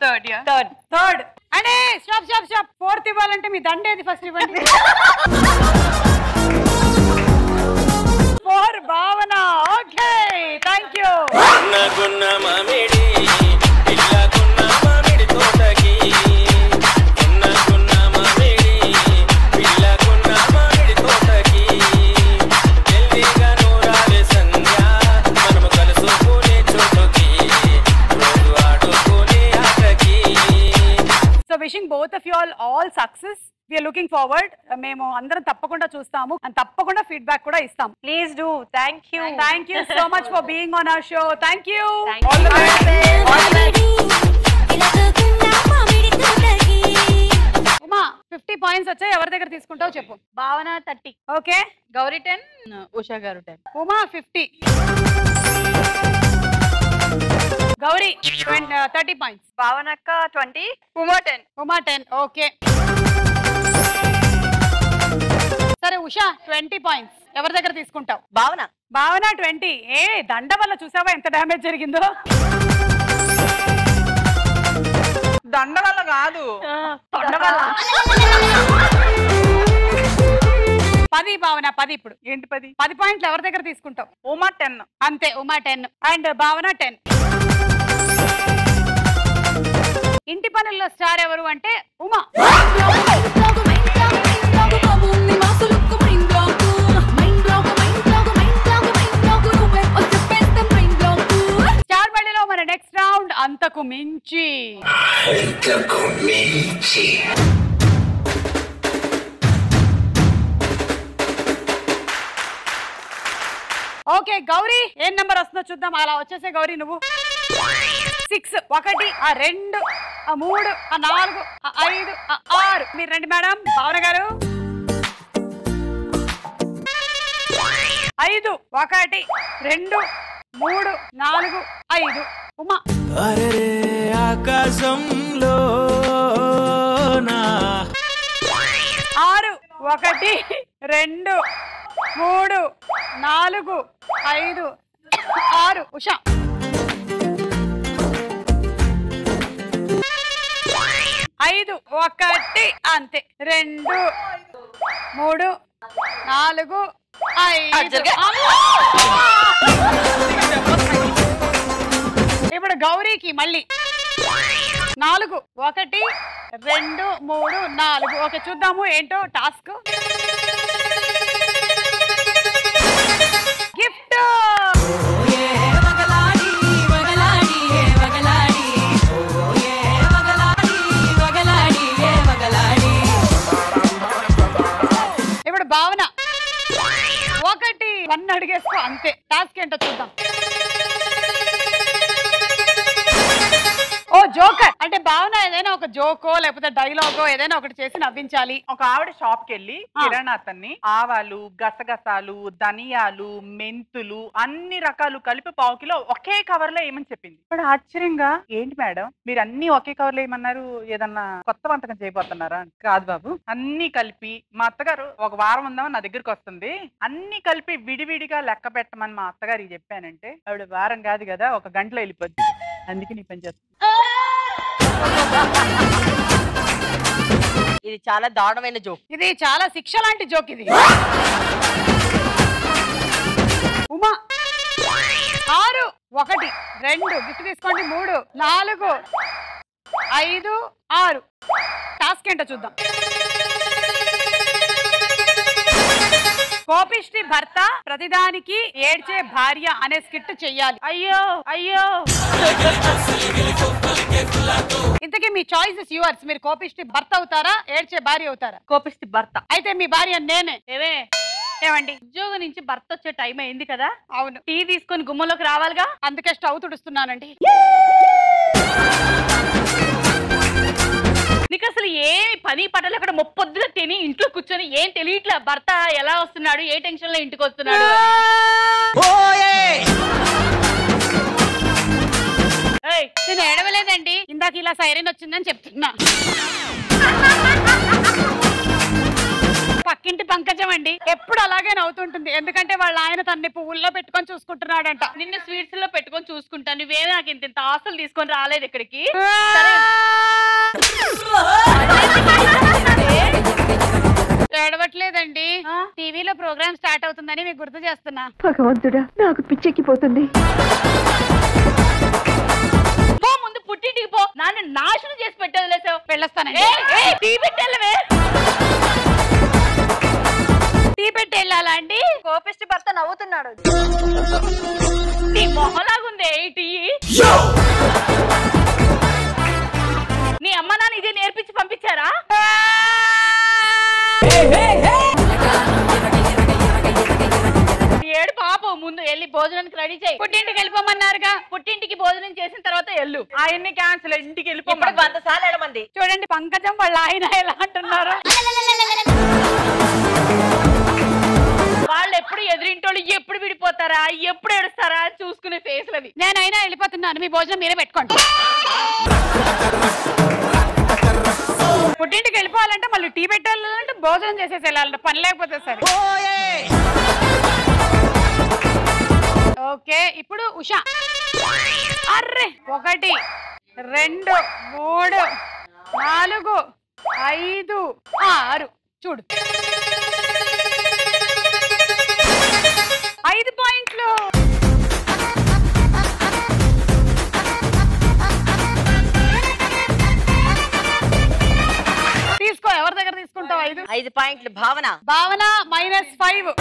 third, yeah. Third. And hey, stop. Fourth ఇవ్వాలంటే మీ దండ ఏది first ఇవ్వండి. 4 భావన. Okay, thank you. సంధ్య మనము కలుసు both of you all success. We are looking forward. మేము అందరం తప్పకుండా చూస్తాము and తప్పకుండా ఫీడ్బ్యాక్ కూడా ఇస్తాం. Please do. Thank you. Thank you so much for being on our show. Thank you. All the best. Uma 50 points వచ్చాయి. ఎవరి దగ్గర తీసుకుంటావు చెప్పు. భావన 30, ఓకే. గౌరీ 10, ఉషా గారు 10. ఉమా 50, గౌరీ 30 పాయింట్స్, భావనక్క 20, ఉమా 10. ఉమా 10. ఓకే సరే ఉషా 20 పాయింట్స్. ఎవరి దగ్గర తీసుకుంటావు? భావన. భావన 20. ఏ దండ వల్ల చూసావా ఎంత డ్యామేజ్ జరిగిందో? దండ వల్ల కాదు, 10 భావన 10. ఇప్పుడు ఏంటి 10 పాయింట్లు ఎవరి దగ్గర తీసుకుంటావు? ఉమా 10. అంతే, ఉమా 10 అండ్ భావన 10. ఇంటి పనుల్లో స్టార్ ఎవరు అంటే ఉమా. స్టార్ బడిలో మన నెక్స్ట్ రౌండ్ అంతకు మించి. ఓకే గౌరీ ఏం నెంబర్ వస్తుందో చూద్దాం. అలా వచ్చేసే గౌరీ నువ్వు. 6, 1, 2, 3, 4, 5, 6. మీరు రండి మేడం. భావన గారు 5, 1, 2, 3, 4, 5. ఉమా అరే ఆకాశంలో 6, 1, 2, 3, 4, 5, 6. ఉషా 5, 1 అంతే. 2, 3, 4, 5. ఇప్పుడు గౌరీకి మళ్ళీ 4, 1, 2, 3, 4. ఓకే చూద్దాము ఏంటో టాస్క్. గిఫ్ట్ ఇప్పుడు భావన 1 అడిగేసుకో అంతే. టాస్క్ ఏంటో చూద్దాం. ఓ జోకర్ అంటే భావన ఏదైనా ఒక జోకో లేకపోతే డైలాగో ఏదైనా ఒకటి చేసి నవ్వించాలి. ఒక ఆవిడ షాప్ కి వెళ్ళి కిరాణా అతన్ని ఆవాలు, గసగసాలు, ధనియాలు, మెంతులు అన్ని రకాలు కలిపి 1 కిలో ఒకే కవర్ లో ఏమని చెప్పింది. ఇప్పుడు ఆశ్చర్యంగా ఏంటి మేడం మీరు అన్ని ఒకే కవర్ లో ఏమన్నారు, ఏదన్నా కొత్త వంటకం చేయబోతున్నారా? కాదు బాబు, అన్ని కలిపి మా అత్తగారు ఒక వారం ఉందామని నా దగ్గరికి వస్తుంది, అన్ని కలిపి విడివిడిగా లెక్క పెట్టమని మా అత్తగారికి చెప్పానంటే ఆవిడ వారం కాదు కదా 1 గంటలో వెళ్ళిపోద్ది. అందుకే నీ పని చేస్తుంది. ఇది చాలా దారుణమైన జోక్. ఇది చాలా శిక్ష లాంటి జోక్ ఇది. ఉమా 6, 1, 2 గిఫ్ట్ తీసుకోండి. 3, 4, 5, 6. టాస్క్ ఏంటో చూద్దాం. కోపిష్టి భర్త ప్రతిదానికి ఏడ్చే భార్య అనే స్కిట్ చెయ్యాలి. అయ్యో అయ్యో. ఇంతకీ మీ చాయిసెస్ యువర్స్. మీరు కోపిష్టి భర్త అవుతారా, ఏడ్చే భార్య అవుతారా? కోపిష్టి భర్త. అయితే మీ భార్య నేనే. ఏవే ఏమండి ఉద్యోగం నుంచి భర్త వచ్చే టైం అయింది కదా, అవును టీ తీసుకొని గుమ్మలోకి రావాలిగా, అందుకే స్టవ్ తుడుస్తున్నానండి. నీకు అసలు ఏ పని పట్టలు అక్కడ ముప్పొద్దున తిని ఇంట్లో కూర్చొని ఏం తెలియట్లే భర్త ఎలా వస్తున్నాడు, ఏ టెన్షన్ లో ఇంటికి వస్తున్నాడు. నేను ఏడవలేదండి, ఇందాక ఇలా సైరన్ వచ్చిందని చెప్తున్నా. పక్కింటి పంకజం అండి ఎప్పుడు అలాగే నవ్వుతుంటుంది, ఎందుకంటే వాళ్ళ ఆయన తన్ని పువ్వుల్లో పెట్టుకొని చూసుకుంటున్నాడంట. నిన్ను స్వీట్స్ లో పెట్టుకొని చూసుకుంటా, నువ్వేమే నాకు ఇంత ఆశలు తీసుకొని రాలేదు ఇక్కడికి. ఏడవట్లేదండి, టీవీలో ప్రోగ్రామ్ స్టార్ట్ అవుతుందని మీకు గుర్తు చేస్తున్నా. భగవంతుడా నాకు పిచ్చెక్కిపోతుంది. ముందు పుట్టింటికి పో, నాన్న నాశనం చేసి పెట్టేది. వెళ్ళొస్తానండి. టీ పెట్టేళ్ళవే, టీ పెట్టి వెళ్ళాలా అండి? కోపిష్టి భర్త నవ్వుతున్నాడు. నీ మొహలాగుంది టీ. నీ అమ్మ నాన్న ఇదే నేర్పించి పంపించారా? ఏడు పాపం, ముందు వెళ్ళి భోజనానికి రెడీ చేయి. పుట్టింటికి వెళ్ళిపోమన్నారుగా. పుట్టింటికి భోజనం చేసిన తర్వాత వెళ్ళు. ఆయన్ని క్యాన్సిల్, ఇంటికి వెళ్ళిపోమని. 100 సార్లు ఎడమంది. చూడండి పంకజం వాళ్ళ ఆయన ఎలా అంటున్నారు. వాళ్ళు ఎప్పుడు ఎదురింటోళ్ళు ఎప్పుడు విడిపోతారా, ఎప్పుడు ఏడుస్తారా అని చూసుకునే ఫేస్లు అవి. నేనైనా వెళ్ళిపోతున్నాను, మీ భోజనం మీరే పెట్టుకోండి. పుట్టింటికి వెళ్ళిపోవాలంటే మళ్ళీ టీ పెట్టాలంటే భోజనం చేసేసి వెళ్ళాలంటే పని లేకపోతే సరే. ఓకే ఇప్పుడు ఉషా. అర్రే 1 2 3 4 5 6 చూడు 5 పాయింట్లు. తీసుకో, ఎవరి దగ్గర తీసుకుంటావు? 5 పాయింట్లు. భావన -5.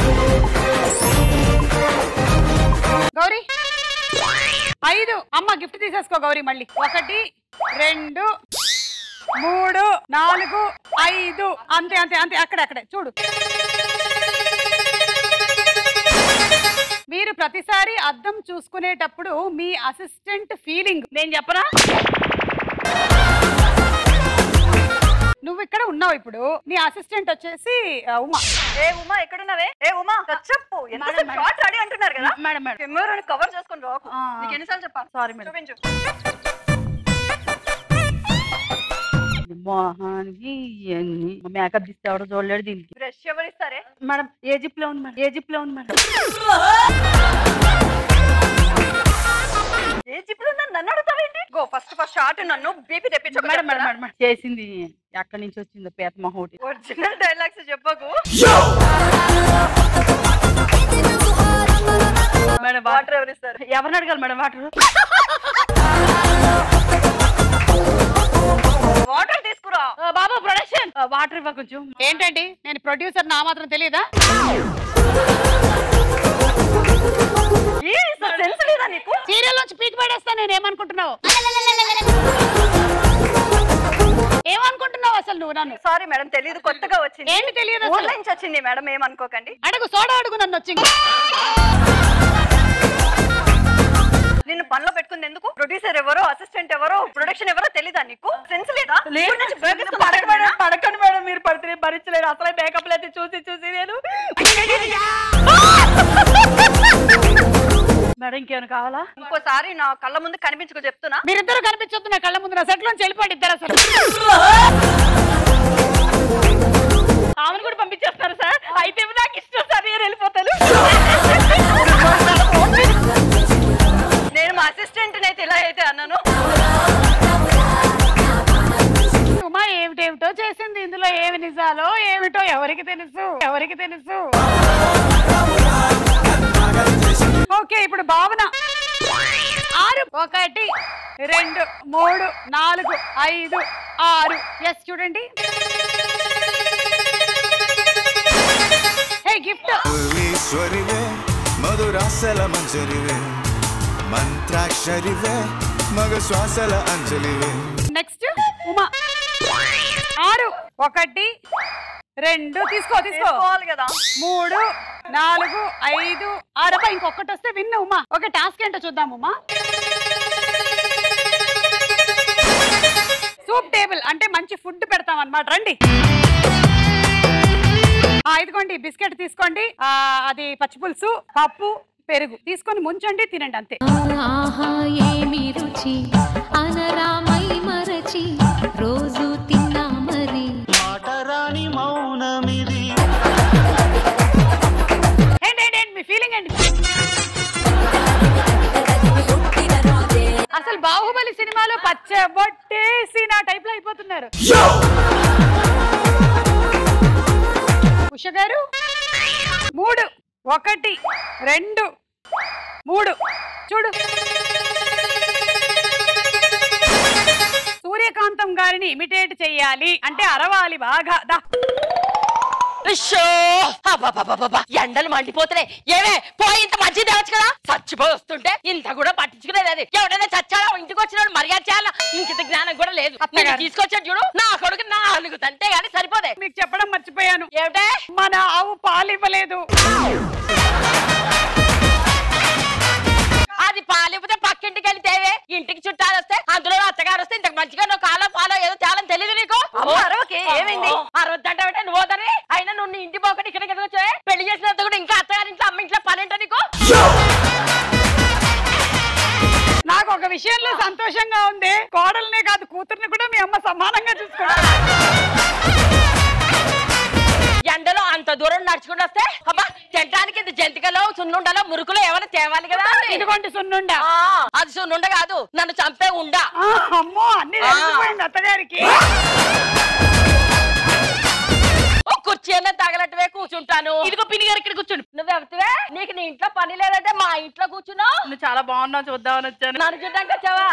గౌరీ 5. అమ్మ గిఫ్ట్ తీసేసుకో గౌరీ. మళ్ళీ 1 2 3 4 5 అంతే అంతే అంతే. అక్కడే చూడు. మీరు ప్రతిసారి అద్దం చూసుకునేటప్పుడు మీ అసిస్టెంట్ ఫీలింగ్ నేను చెప్పరా? నువ్వు ఇక్కడ ఉన్నావు, ఇప్పుడు నీ అసిస్టెంట్ వచ్చేసి ఉమా. ఏ ఉమా ఎక్కడున్నావే? ఏ ఉమా చెప్పు. షార్ట్ రెడీ అంటున్నారు కదా మేడం. కెమెరాని కవర్ చేసుకొని రాకు. నీకు ఎన్నిసార్లు చెప్పాను? Sorry madam. చూపించు. మేకప్ తీస్తే ఎవడో చూడలేడు దీనికి. బ్రష్ ఎవరిస్తారే మేడం? ఏ జిప్ లో ఉంది మేడం? ఏ జిప్ లో ఉంది మేడం? ఏ జిప్లో నన్ను అడుగుతావేంటి? గో ఫస్ట్ షార్ట్ నన్ను బీపీ తెప్పించు. మేడం మేడం మేడం చేసింది ఎక్కడి నుంచి వచ్చిందో పేత మహోటి. ఒరిజినల్ డైలాగ్స్ చెప్పకు. మేడం వాటర్ ఎవరిస్తారు? ఎవరిని అడగాలి మేడం? వాటర్ తీసుకురా బాబా. ప్రొడక్షన్ వాటర్ ఇవ్వ కొంచెం. ఏంటండి నేను ప్రొడ్యూసర్, నా మాత్రం తెలియదా? సీరియల్ నుంచి పీక్ పడేస్తా. నేను ఏమనుకుంటున్నావు? ఏమనుకుంటున్నావు అసలు నువ్వు నన్ను? సారీ మేడం, తెలియదు, కొత్తగా వచ్చింది. ఏంటి తెలియదు? నుంచి వచ్చింది మేడం, ఏమనుకోకండి. అడుగు, సోడా అడుగు. నన్ను వచ్చింది నిన్ను పనిలో పెట్టుకుంది ఎందుకు? ప్రొడ్యూసర్ ఎవరో, అసిస్టెంట్ ఎవరో, ప్రొడక్షన్ ఎవరో తెలీదా నీకు? సెన్స్ లేదా? పడకండి మేడం, మీరు పడితే భరించలేరు. అసలే మేకప్ అయితే చూసి నేను. మేడం ఇంకేమైనా కావాలా? ఇంకోసారి నా కళ్ళ ముందు కనిపించుకో చెప్తున్నా. మీరిద్దరు కనిపించొద్దు నా కళ్ళ ముందు. నా సెట్ లోంచి వెళ్ళిపోండి ఇద్దరు. అసలు ఆమెను కూడా పంపించేస్తారు సార్. అయితే నాకు ఇష్టం సార్, నేను వెళ్ళిపోతాను. నేను మా అసిస్టెంట్ అయితే ఇలా అయితే అన్నాను. ఉమా ఏమిటేమిటో చేసింది. ఇందులో ఏమి నిజాలో ఏమిటో ఎవరికి తెలుసు? ఓకే ఇప్పుడు భావన 6 1 2 3 4 5 6. ఎస్ చూడండి. హే గిఫ్ట్. ఈశ్వరివే మధురాసల మంజరివే మంత్రాక్షరివే మగ శ్వాసల అంజలివే. నెక్స్ట్ ఉమా 6 1 2 తీసుకోవాలి కదా. 3 4 5 6. ఇంకొకటి వస్తే విన్ ఉమా. ఓకే టాస్క్ ఏంటో చూద్దాం ఉమా. సూప్ టేబుల్ అంటే మంచి ఫుడ్ పెడతాం అన్నమాట. రండి. ఇదిగోండి బిస్కెట్ తీసుకోండి, అది పచ్చి పులుసు, పప్పు, పెరుగు తీసుకొని ముంచండి, తినండి అంతే. ఏమి రుచి అనరామై మరచి రోజు తిన్నా మరి మాటరాని మౌనమిది. ఏంటి మీ ఫీలింగ్ ఏంటి? అసలు బాహుబలి సినిమాలో పచ్చబొట్టేసి నా టైప్ లో అయిపోతున్నారు. ఉష గారు 3 1 2 3 చూడు. సూర్యకాంతం గారిని ఇమిటేట్ చెయ్యాలి అంటే అరవాలి బాగా. ఎండలు మండిపోతున్నాయి. ఏమే పోయి ఇంత మంచి తేవచ్చు కదా. చచ్చిపోయి వస్తుంటే ఇంత కూడా పట్టించుకునేది అది. ఎవడైనా చచ్చాడో ఇంటికి వచ్చిన మర్యాద చేయాలా ఇంకిత జ్ఞానం కూడా లేదు. తీసుకొచ్చాడు చూడు నా కొడుకు 4 తంటే గానీ సరిపోదే. మీకు చెప్పడం మర్చిపోయాను. ఏమిటే? మన ఆవు పాలు ఇవ్వలేదు. అది పాలిపోతే పక్కింటికి వెళ్తేవే ఇంటికి చుట్టాలు వస్తే అందులో అత్తగారు వస్తే ఇంతకు మంచిగా నువ్వు కాలో పాలో ఏదో తేలని తెలియదు నీకు. ఏమైంది? 60 అంటే నువ్వు పోతానే. అయినా నువ్వు నీ ఇంటి పోకుండా ఇక్కడికి ఎదుగు వచ్చావే. పెళ్లి చేసినంత కూడా ఇంకా అత్తగారి ఇంట్లో అమ్మ ఇంట్లో పని ఏంటో నీకు? నాకు ఒక విషయంలో సంతోషంగా ఉంది. కోడల్నే కాదు కూతుర్ని కూడా మీ అమ్మ సమానంగా చూసుకుంటారు. ఎండలో అంత దూరం నడుచుకుంటూ వస్తే అబ్బా తినడానికి ఇంత జంతికలో సున్నుండలో మురుకులో ఏమైనా తేవాలి కదా. ఇదిగోండి సున్నుండ. అది సున్నుండ కాదు నన్ను చంపే ఉండా. అమ్మో అన్ని తెలిసిపోయింది అత్తగారికి. కుర్చీ అన్న తగలట్టువే కూర్చుంటాను. ఇదిగో పిన్ని గారు ఇక్కడ కూర్చుండు. నువ్వెవతివే? నీకు నీ ఇంట్లో పని లేదంటే మా ఇంట్లో కూర్చున్నావు. నువ్వు చాలా బాగున్నావు చూద్దామని వచ్చాను. నన్ను చూడడానికి వచ్చావా?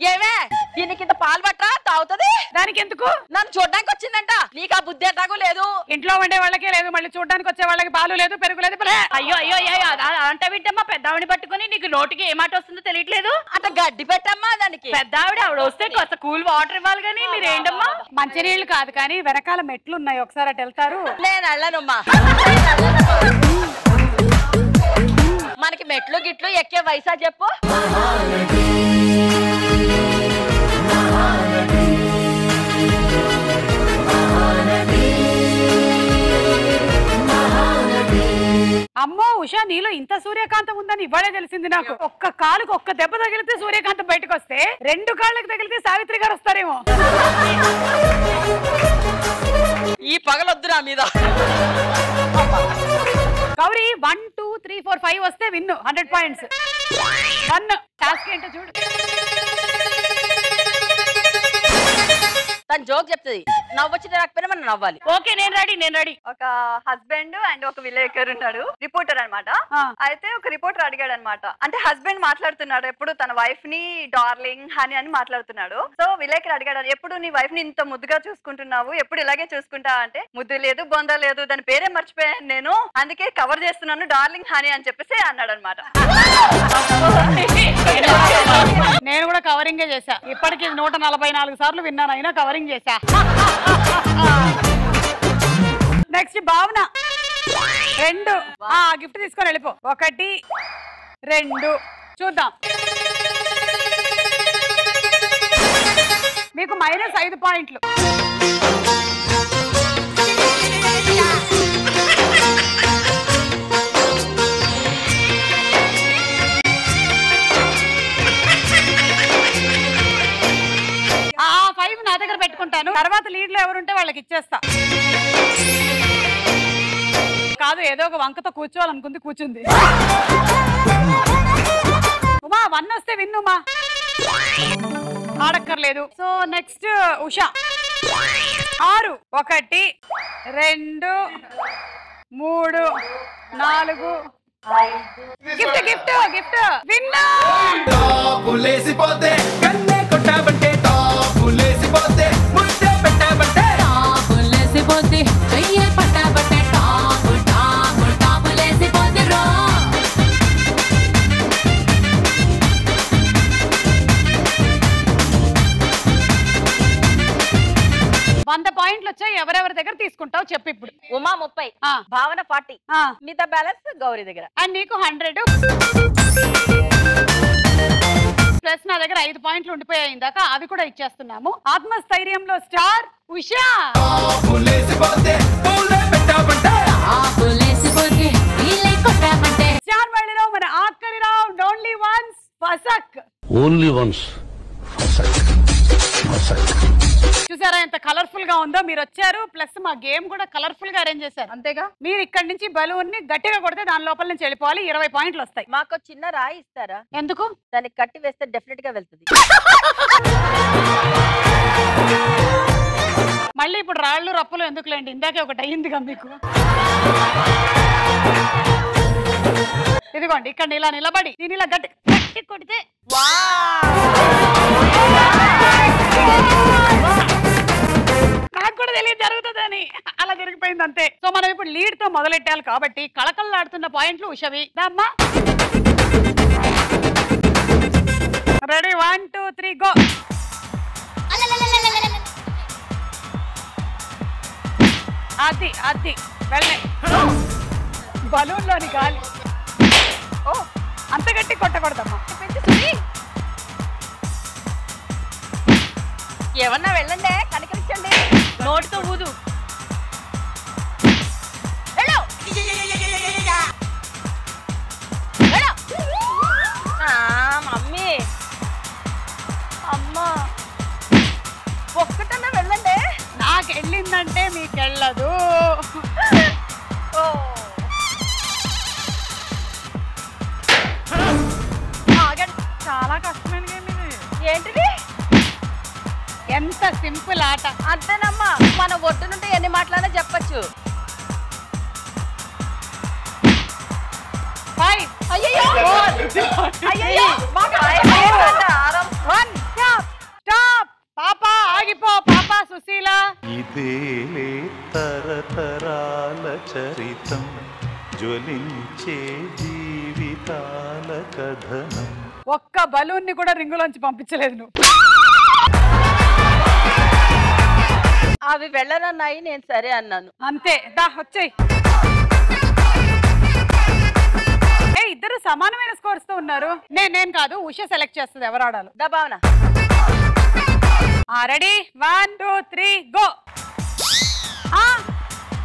ఏమే దీనికి ఇంత పాలు పట్టా తాగుతుంది? దానికి ఎందుకు? నన్ను చూడడానికి వచ్చిందంట. నీకు ఆ బుద్ధి ఎట్లాగూ లేదు. ఇంట్లో ఉండే వాళ్ళకే లేదు, మళ్ళీ చూడడానికి వచ్చే వాళ్ళకి పాలు లేదు పెరుగు లేదు. అయ్యో అయ్యో అయ్యో అంటే వింటమ్మా పెద్దావిని పట్టుకుని నీకు నోటికి ఏ మాట వస్తుందో తెలియట్లేదు. అట్లా గడ్డి పెట్టమ్మా దానికి. పెద్దావిడ ఆవిడ వస్తే కొత్త కూల్ వాటర్ ఇవ్వాలి కానీ మీరేంటమ్మా? మంచినీళ్ళు కాదు కానీ వెనకాల మెట్లు ఉన్నాయి, ఒకసారి అటు వెళ్తారు. నేను వెళ్ళనమ్మా. మనకి మెట్లు గిట్లు ఎక్కే వయసా చెప్పు. అమ్మో ఉషా నీలో ఇంత సూర్యకాంతం ఉందని ఇవాళే తెలిసింది నాకు. ఒక్క కాలుకు ఒక్క దెబ్బ తగిలితే సూర్యకాంతం బయటకు వస్తే 2 కాళ్ళకి తగిలితే సావిత్రి గారు వస్తారేమో. ఈ పగలొద్దు నా మీద. గౌరీ 1 2 3 4 5 వస్తే విన్ను 100 పాయింట్స్. 1 టాస్క్ ఏంటో చూడు. తను జోక్ చెప్తుంది, నవ్వొచ్చి రాకపోయినా మనం నవ్వాలి. ఓకే నేను రెడీ. ఒక హస్బెండ్ అండ్ ఒక విలేకర్ ఉన్నాడు, రిపోర్టర్ అన్నమాట. అయితే ఒక రిపోర్టర్ అడిగాడు అనమాట, అంటే హస్బెండ్ మాట్లాడుతున్నాడు ఎప్పుడు తన వైఫ్ ని డార్లింగ్ హనీ అని మాట్లాడుతున్నాడు. సో విలేకర్ అడిగాడు, ఎప్పుడు నీ వైఫ్ ని ఇంత ముద్దుగా చూసుకుంటున్నావు, ఎప్పుడు ఇలాగే చూసుకుంటా అంటే, ముద్దు లేదు బొంద లేదు, దాని పేరే మర్చిపోయాను నేను, అందుకే కవర్ చేస్తున్నాను డార్లింగ్ హనీ అని చెప్పేసి అన్నాడు అనమాట. నేను కూడా కవరింగే చేశా. ఇప్పటికి 144 సార్లు విన్నాను, అయినా కవరింగ్ చేశా. నెక్స్ట్ భావన 2. గిఫ్ట్ తీసుకొని వెళ్ళిపో. 1 2 చూద్దాం. మీకు -5 పాయింట్లు. ఆ 5 నా దగ్గర పెట్టుకుంటాను, తర్వాత లీడ్ లో ఎవరుంటే వాళ్ళకి ఇచ్చేస్తా. కాదు ఏదో ఒక వంకతో కూర్చోవాలనుకుంది, కూర్చుంది. ఉమా 1 వస్తే విన్నుమా, ఆడక్కర్లేదు. So next Usha 6 1 2 3 4 gift gift gift విన్నా. టాపులేసిపోతే కన్నే కొట్టాబంటే, టాపులేసిపోతే ముద్దే పెట్టాబంటే, టాపులేసిపోతే చెయ్యే పట్టాబంటే, టాపు టాపు టాపులేసిపోతే రో. 100 పాయింట్లు వచ్చాయి. ఎవరెవరి దగ్గర తీసుకుంటావు చెప్పు ఇప్పుడు. ఉమా 30, భావన 40, మిగతా బ్యాలెన్స్ గౌరీ దగ్గర. అండ్ నీకు 100 ప్లస్ నా దగ్గర 5 పాయింట్లు ఉండిపోయాయి ఇందాక, అవి కూడా ఇచ్చేస్తున్నాము. ఆత్మస్థైర్యంలో స్టార్ ఉషా. స్టార్ వరల్డ్లో మన ఆఖరి రౌండ్ ఓన్లీ వన్స్ ఫసక్. ఓన్లీ వన్స్ చూసారా ఎంత కలర్ఫుల్ గా ఉందో. మీరు వచ్చారు, ప్లస్ మా గేమ్ కూడా కలర్ఫుల్ గా అరేంజ్ చేశారు. అంతేగా, మీరు ఇక్కడ నుంచి బలూన్ ని గట్టిగా కొడితే దాని లోపల నుంచి వెళ్ళిపోవాలి. 20 పాయింట్లు వస్తాయి. మాకు చిన్న రాయి ఇస్తారా? ఎందుకు? దానికి కట్టి వేస్తే డెఫినెట్ గా వెళ్తుంది. మళ్ళీ ఇప్పుడు రాళ్ళు రప్పులు ఎందుకులేండి, ఇందాకే ఒకటి అయ్యిందిగా మీకు. ఇదిగోండి ఇక్కడ ఇలా నిలబడి దీని ఇలా గట్టి గట్టి కొడితే నాకు కూడా తెలియదు జరుగుతుందని అలా జరిగిపోయింది అంతే. సో మనం ఇప్పుడు లీడ్ తో మొదలెట్టాలి కాబట్టి కళకళలాడుతున్న పాయింట్లు ఉషవి దమ్మా. Ready 1 2 3 go. అది అది వెళ్ళే బలూన్ లోని గాలి. ఓ అంత గట్టి కొట్టకూడదమ్మా. ఏమన్నా వెళ్ళండి, కనికరించండి. నోటితో ఊదు. మమ్మీ అమ్మా ఒక్కటన్నా వెళ్ళండి. నాకు వెళ్ళిందంటే మీకు వెళ్ళదు. చాలా కష్టమైన గేమ్ ఇది. ఏంటిది? ఎంత సింపుల్ ఆట. అంతేనమ్మా, మన ఒట్టు నుండి ఎన్ని మాటలనే చెప్పచ్చు. పాప ఆగిపో పాప సుశీల. ఇదేలే తరతరాల చరితం జ్వలించే జీవితాల కథనం. ఒక్క బలూన్ ని కూడా రింగులోంచి పంపించలేదు నువ్వు. అవి వెళ్ళనన్నాయి, నేను సరే అన్నాను. అంతే దా వచ్చేయ్. ఇద్దరు సమానమైన స్కోర్స్ తో ఉన్నారు. నేను కాదు, ఉష సెలెక్ట్ చేస్తుంది ఎవరు ఆడాలి. దా భావన. Ready 1 2 3 go.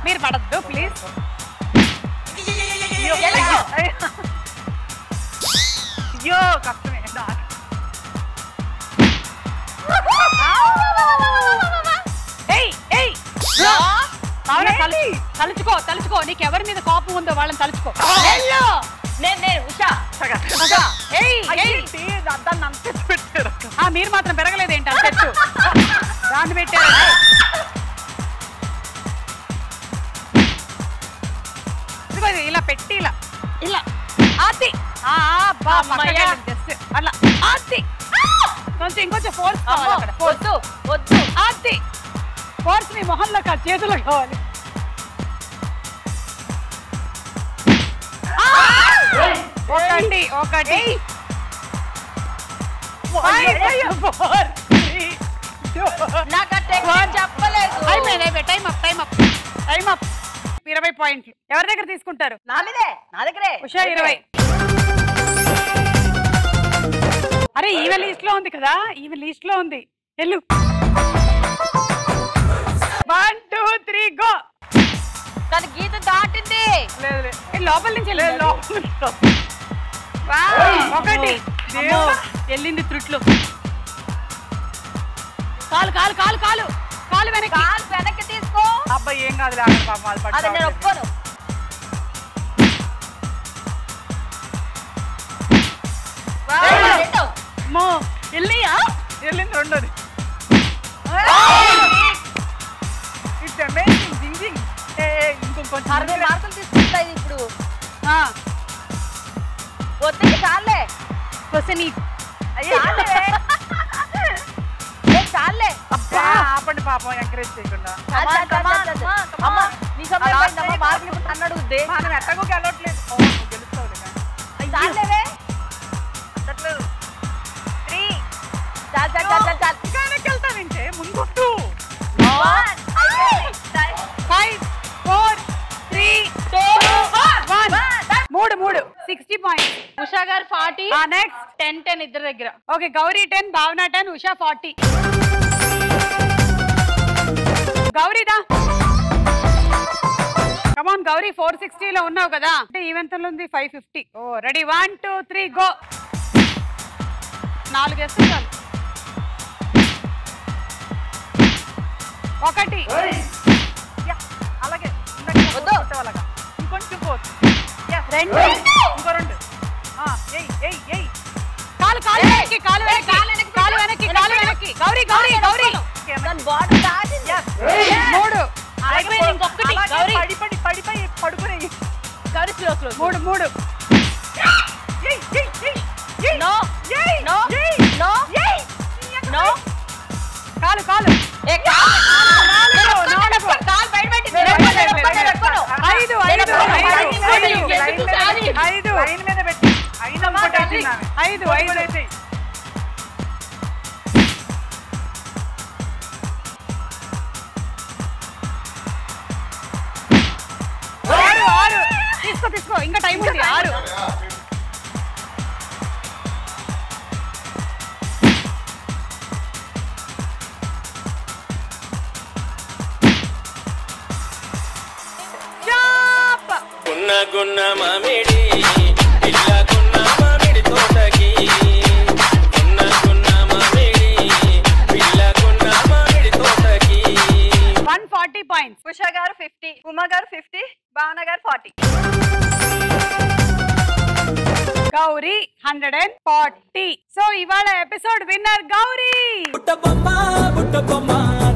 మీరు పడద్దు ప్లీజ్. అయ్యో కష్టమే. తలుచుకో తలుచుకో, నీకు ఎవరి మీద కోపం ఉందో వాళ్ళని తలుచుకో. మీరు మాత్రం పెరగలేదేంటి ఆ చెట్టు దాన్ని పెట్టారు. ఇలా పెట్టి ఇలా ఇలా ఆతి అలా ఆతి కొంచెం ఇంకొంచెం ఫోర్స్ కావాలి. వద్దు వద్దు ఆతి ఫోర్స్ నీ మొహంలో కాదు చేతుల్లో కావాలి. ఒకటి ఒకటి చెప్పలేదు. Time up time up time up. 20 పాయింట్లు ఎవరి దగ్గర తీసుకుంటారు? నా మీదే, నా దగ్గరే. ఉషా 20. అరే ఈమె లిస్ట్ లో ఉంది కదా, ఈమె లిస్ట్ లో ఉంది. వెళ్ళు 1 2 3 గో. తన గీత దాటింది. లోపల నుంచి ఒకటి వెళ్ళింది త్రుట్లు. కాలు కాలు కాలు కాలు కాలు వెనక్కి, కాలు వెనక్కి తీసుకో. అబ్బాయి ఏం కాదు, అది నేను ఒప్పుకోను. వెళ్ళియా వెళ్ళింది రెండోది. ఇంకొంచెం 60 మార్కులు తీసుకుంటాయి ఇప్పుడు. వద్దు చాలే చాలే. ఆపండి పాపం, ఎంకరేజ్ చేయకుండా. మార్కులు నన్ను అడుగుద్ది. మనం ఎట్టగో గెలవట్లేదు. చాలేవే అందట్లేదు. 3 చాలు చాలు చాలు చాలు. వెళ్తానంటే ముందు 5 4 3 2 1 3 60 పాయింట్స్. ఉషా గారు 40. నెక్స్ట్ 10 10 ఇద్దరు దగ్గర. ఓకే గౌరీ 10, భావన 10, ఉషా 40. గౌరీదా కమాన్ గౌరీ 460 లో ఉన్నావు కదా, అంటే ఈవెంతంలో ఉంది 550. ఓ రెడీ 1 2 3 గో. 4 వేస్తే చాలు. ఒకటి అలాగే ఇంకొంచెం రెండు ఇంకో రెండు. కాలు కాలు వెనక్కి కాలు వెనక్కి కాలు వెనక్కి కాలు వెనక్కి. గౌరీ గౌరీ గౌరీ 3 ఇంకొకటి గౌరీ పడిపోయి పడుకునే Gowri slow slow 3 3. No no no no. కాలు కాలు ఏ కాలు లైన్ మీద పెట్టి 5 తీసుకో ఇంకా టైం ఉంది 6 గున్న మామిడి పిల్ల గున్న మామిడి తోటకి గున్న మామిడి పిల్ల గున్న మామిడి తోటకి 140 పాయింట్స్. ఉషా గారు 50, ఉమా గారు 50, భావన గారు 40. గౌరీ 140. సో ఇవాళ ఎపిసోడ్ విన్నర్ గౌరీ. బుట్టబొమ్మ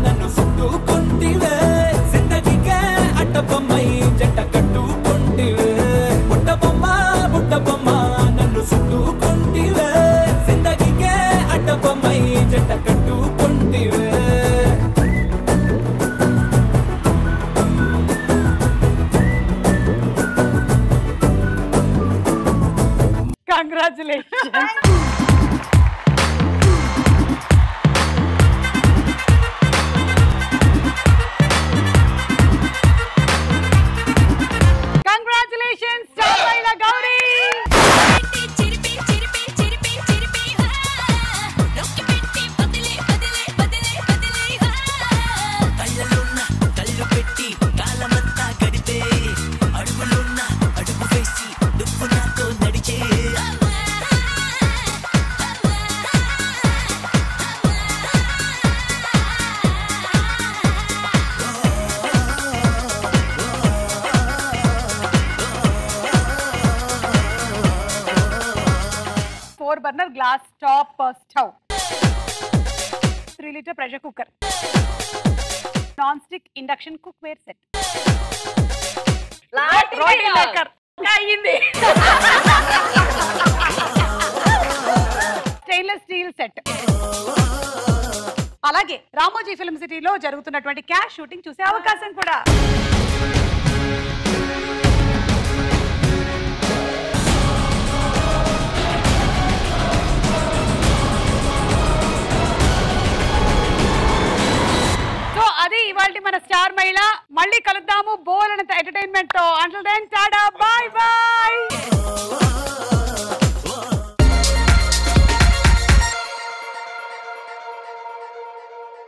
నన్ను చుట్టుకుంటివే జిందగీకే అట్టబొమ్మై జంట కట్టుకుంటివే బుట్టబొమ్మ నన్ను చుట్టుకుంటివే జిందగీకే అట్టబొమ్మై జంట కట్టుకుంటివే. Congratulations. Congratulations, Chavaila Gauri. Burner glass top stove, 3-liter pressure cooker, non-stick induction cookware set, roti maker, stainless steel set. అలాగే రామోజీ ఫిల్మ్ సిటీలో జరుగుతున్నటువంటి క్యాష్ షూటింగ్ చూసే అవకాశం కూడా. అది ఇవాల్టి మన స్టార్ మహిళ. మళ్ళీ కలుద్దాము బోలెడంత ఎంటర్టైన్మెంట్ తో. Until then tata bye by.